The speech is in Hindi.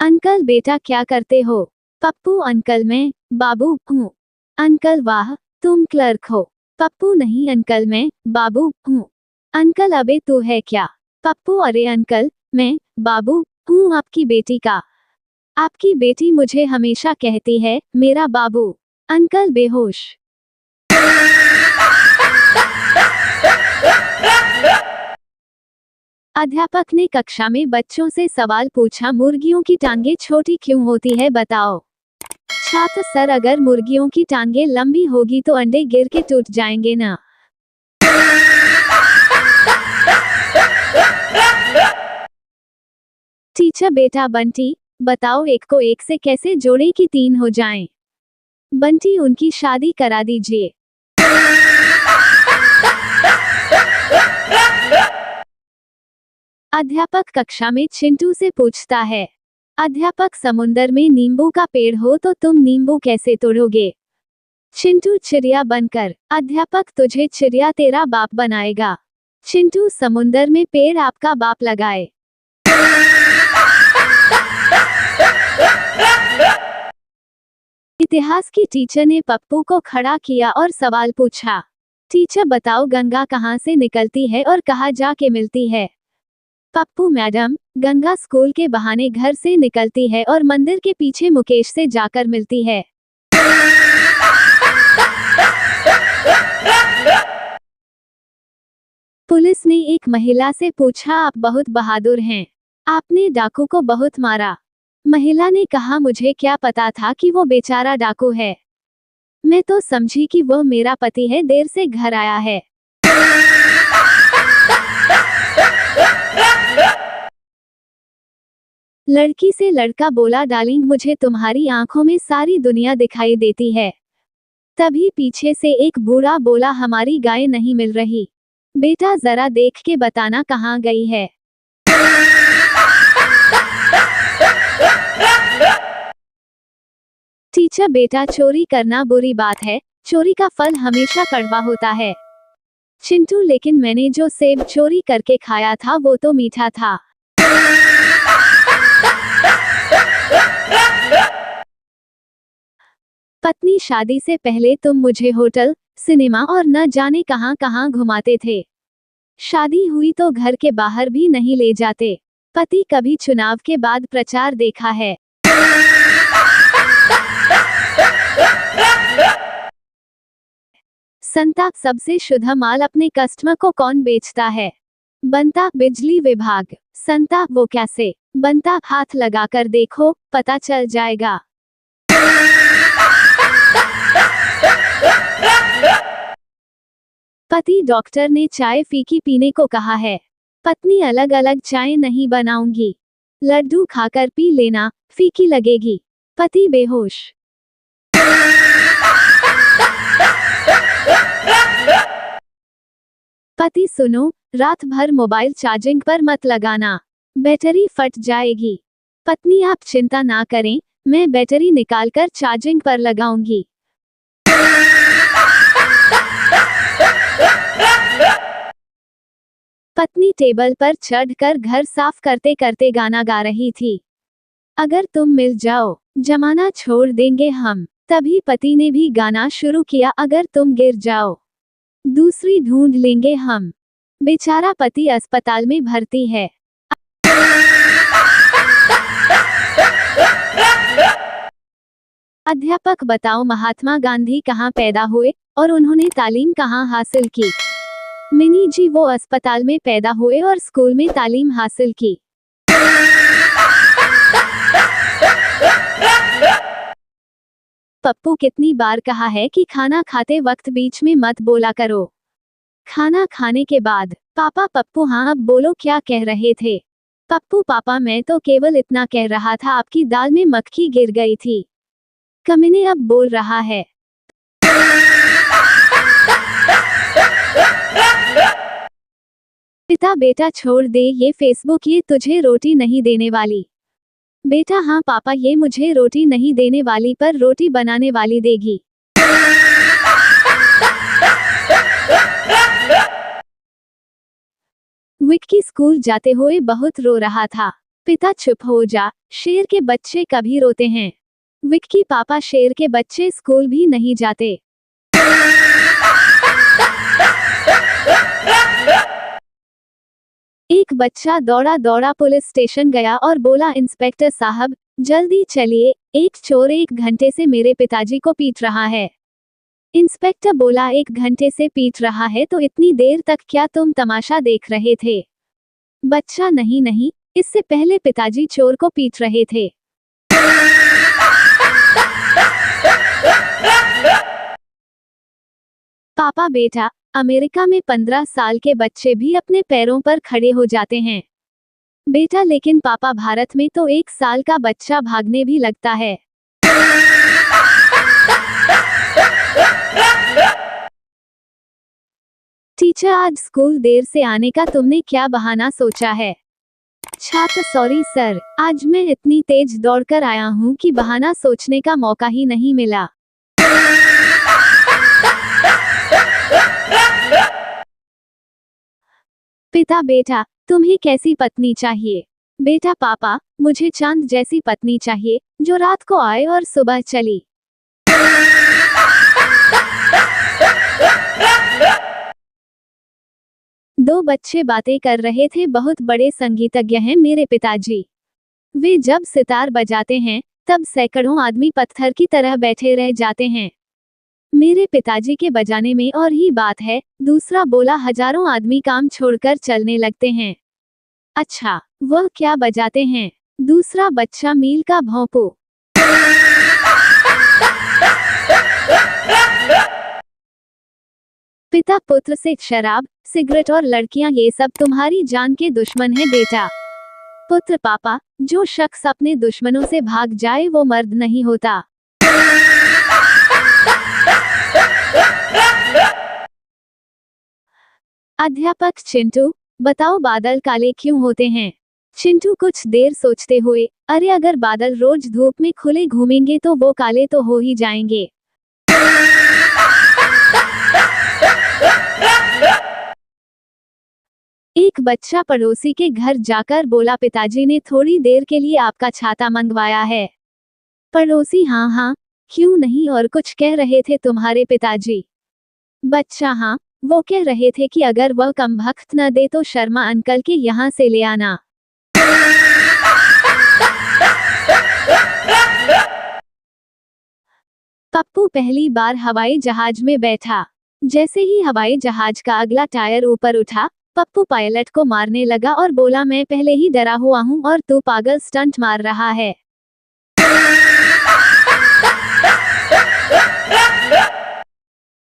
अंकल बेटा क्या करते हो? पप्पू अंकल मैं बाबू हूँ। अंकल वाह तुम क्लर्क हो। पप्पू नहीं अंकल मैं बाबू हूँ। अंकल अबे तू है क्या? पप्पू अरे अंकल मैं बाबू हूँ आपकी बेटी का। आपकी बेटी मुझे हमेशा कहती है मेरा बाबू। अंकल बेहोश। अध्यापक ने कक्षा में बच्चों से सवाल पूछा, मुर्गियों की टांगें छोटी क्यों होती है बताओ। छात्र सर अगर मुर्गियों की टांगें लंबी होगी तो अंडे गिर के टूट जाएंगे ना। टीचर बेटा बंटी बताओ एक को एक से कैसे जोड़े कि 3 हो जाएं। बंटी उनकी शादी करा दीजिए। अध्यापक कक्षा में चिंटू से पूछता है, अध्यापक समुंदर में नींबू का पेड़ हो तो तुम नींबू कैसे तोड़ोगे? चिंटू चिड़िया बनकर। अध्यापक तुझे चिड़िया तेरा बाप बनाएगा। चिंटू समुंदर में पेड़ आपका बाप लगाए। इतिहास की टीचर ने पप्पू को खड़ा किया और सवाल पूछा, टीचर बताओ गंगा कहाँ से निकलती है और कहाँ जाके मिलती है? पप्पू मैडम गंगा स्कूल के बहाने घर से निकलती है और मंदिर के पीछे मुकेश से जाकर मिलती है। पुलिस ने एक महिला से पूछा, आप बहुत बहादुर हैं, आपने डाकू को बहुत मारा। महिला ने कहा, मुझे क्या पता था कि वो बेचारा डाकू है, मैं तो समझी कि वो मेरा पति है, देर से घर आया है। लड़की से लड़का बोला, डार्लिंग मुझे तुम्हारी आंखों में सारी दुनिया दिखाई देती है। तभी पीछे से एक बूढ़ा बोला, हमारी गाय नहीं मिल रही, बेटा जरा देख के बताना कहाँ गई है। टीचर बेटा चोरी करना बुरी बात है, चोरी का फल हमेशा कड़वा होता है। चिंटू लेकिन मैंने जो सेब चोरी करके खाया था वो तो मीठा था। पत्नी शादी से पहले तुम मुझे होटल, सिनेमा और न जाने कहां कहां घुमाते थे। शादी हुई तो घर के बाहर भी नहीं ले जाते। पति कभी चुनाव के बाद प्रचार देखा है? संता सबसे शुद्ध माल अपने कस्टमर को कौन बेचता है? बनता बिजली विभाग। संता वो कैसे? बनता हाथ लगाकर देखो पता चल जाएगा। पति डॉक्टर ने चाय फीकी पीने को कहा है, पत्नी अलग अलग चाय नहीं बनाऊंगी, लड्डू खाकर पी लेना, फीकी लगेगी। पति बेहोश। पति सुनो, रात भर मोबाइल चार्जिंग पर मत लगाना, बैटरी फट जाएगी। पत्नी आप चिंता ना करें, मैं बैटरी निकालकर चार्जिंग पर लगाऊंगी। पत्नी टेबल पर चढ़कर घर साफ करते करते गाना गा रही थी, अगर तुम मिल जाओ जमाना छोड़ देंगे हम। तभी पति ने भी गाना शुरू किया, अगर तुम गिर जाओ दूसरी ढूंढ लेंगे हम। बेचारा पति अस्पताल में भर्ती है। अध्यापक बताओ महात्मा गांधी कहाँ पैदा हुए और उन्होंने तालीम कहाँ हासिल की? मिनी जी वो अस्पताल में पैदा हुए और स्कूल में तालीम हासिल की। पप्पू कितनी बार कहा है कि खाना खाते वक्त बीच में मत बोला करो। खाना खाने के बाद। पापा पप्पू हाँ अब बोलो क्या कह रहे थे? पप्पू पापा मैं तो केवल इतना कह रहा था आपकी दाल में मक्खी गिर गई थी। कमीने अब बोल रहा है। पिता बेटा छोड़ दे ये फेसबुक, ये तुझे रोटी नहीं देने वाली। बेटा हाँ पापा ये मुझे रोटी नहीं देने वाली पर रोटी बनाने वाली देगी। विक्की स्कूल जाते हुए बहुत रो रहा था। पिता चुप हो जा, शेर के बच्चे कभी रोते हैं। विक्की पापा शेर के बच्चे स्कूल भी नहीं जाते। एक बच्चा दौड़ा दौड़ा पुलिस स्टेशन गया और बोला, इंस्पेक्टर साहब जल्दी चलिए, एक चोर 1 घंटे से मेरे पिताजी को पीट रहा है। इंस्पेक्टर बोला, 1 घंटे से पीट रहा है तो इतनी देर तक क्या तुम तमाशा देख रहे थे? बच्चा, नहीं नहीं, इससे पहले पिताजी चोर को पीट रहे थे। पापा बेटा, अमेरिका में 15 साल के बच्चे भी अपने पैरों पर खड़े हो जाते हैं। बेटा, लेकिन पापा भारत में तो 1 साल का बच्चा भागने भी लगता है। टीचर, आज स्कूल देर से आने का तुमने क्या बहाना सोचा है? छात्र, सॉरी सर, आज मैं इतनी तेज दौड़कर आया हूँ कि बहाना सोचने का मौका ही नहीं मिला। पिता बेटा, तुम्हें कैसी पत्नी चाहिए? बेटा, पापा मुझे चांद जैसी पत्नी चाहिए, जो रात को आए और सुबह चली। दो बच्चे बातें कर रहे थे। बहुत बड़े संगीतज्ञ हैं मेरे पिताजी। वे जब सितार बजाते हैं तब सैकड़ों आदमी पत्थर की तरह बैठे रह जाते हैं। मेरे पिताजी के बजाने में और ही बात है। दूसरा बोला, हजारों आदमी काम छोड़कर चलने लगते हैं। अच्छा, वह क्या बजाते हैं? दूसरा बच्चा, मील का भोंपू। पिता पुत्र से, शराब, सिगरेट और लड़कियां ये सब तुम्हारी जान के दुश्मन है बेटा। पुत्र, पापा जो शख्स अपने दुश्मनों से भाग जाए वो मर्द नहीं होता। अध्यापक, चिंटू बताओ बादल काले क्यों होते हैं? चिंटू कुछ देर सोचते हुए, अरे अगर बादल रोज धूप में खुले घूमेंगे तो वो काले तो हो ही जाएंगे। एक बच्चा पड़ोसी के घर जाकर बोला, पिताजी ने थोड़ी देर के लिए आपका छाता मंगवाया है। पड़ोसी, हाँ हाँ, क्यों नहीं, और कुछ कह रहे थे तुम्हारे पिताजी? बच्चा, हाँ, वो कह रहे थे कि अगर वह कमबख्त न दे तो शर्मा अंकल के यहाँ से ले आना। पप्पू पहली बार हवाई जहाज में बैठा। जैसे ही हवाई जहाज का अगला टायर ऊपर उठा, पप्पू पायलट को मारने लगा और बोला, मैं पहले ही डरा हुआ हूँ और तू पागल स्टंट मार रहा है।